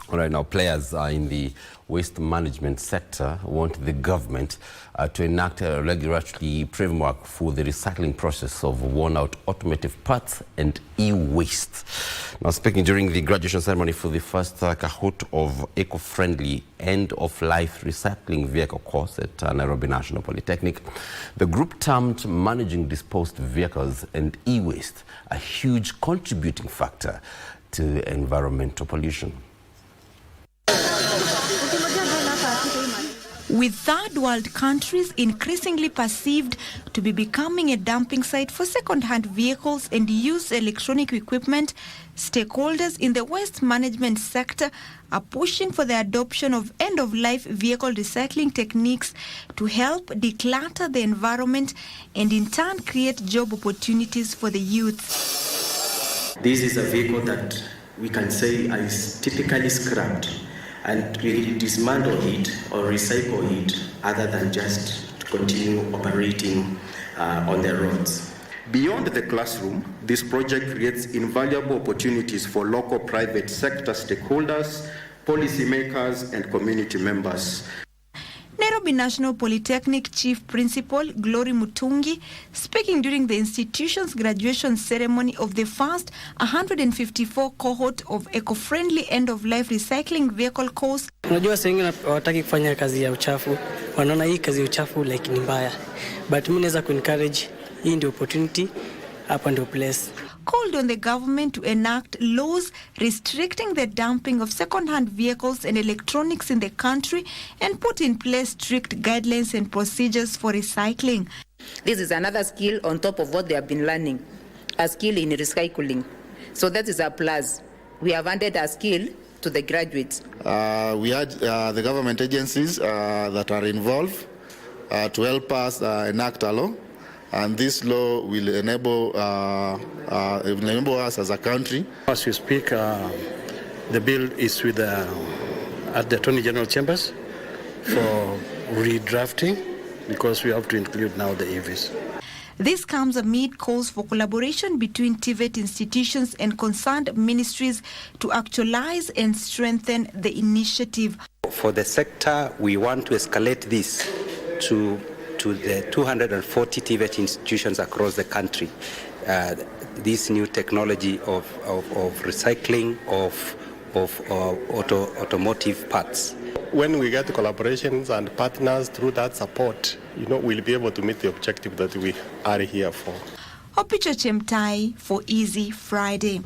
All right, now players in the waste management sector want the government to enact a regulatory framework for the recycling process of worn-out automotive parts and e-waste. Now, speaking during the graduation ceremony for the first cohort of eco-friendly end-of-life recycling vehicle course at Nairobi National Polytechnic, the group termed managing disposed vehicles and e-waste a huge contributing factor to environmental pollution. With third world countries increasingly perceived to be becoming a dumping site for second-hand vehicles and used electronic equipment, stakeholders in the waste management sector are pushing for the adoption of end-of-life vehicle recycling techniques to help declutter the environment and in turn create job opportunities for the youth. This is a vehicle that we can say is typically scrapped, and we dismantle it or recycle it other than just to continue operating on the roads. Beyond the classroom, this project creates invaluable opportunities for local private sector stakeholders, policymakers, and community members. Nairobi National Polytechnic Chief Principal Glory Mutungi, speaking during the institution's graduation ceremony of the first 154 cohort of eco-friendly end-of-life recycling vehicle course. Unajua sasa wengine hawataki kufanya kazi ya uchafu, wanaona hii kazi ya uchafu like ni mbaya. But mimi naweza encourage, hii ndio opportunity, hapa ndio place. Called on the government to enact laws restricting the dumping of second-hand vehicles and electronics in the country and put in place strict guidelines and procedures for recycling. This is another skill on top of what they have been learning, a skill in recycling. So that is a plus. We have added a skill to the graduates. We had the government agencies that are involved to help us enact a law. And this law will enable us as a country. As we speak, the bill is with at the Attorney General Chambers for redrafting because we have to include now the EVs. This comes amid calls for collaboration between TVET institutions and concerned ministries to actualize and strengthen the initiative. For the sector, we want to escalate this to the 240 TVET institutions across the country. This new technology of recycling of automotive parts. When we get collaborations and partners through that support, we'll be able to meet the objective that we are here for. Opicho Chemtai for Easy Friday.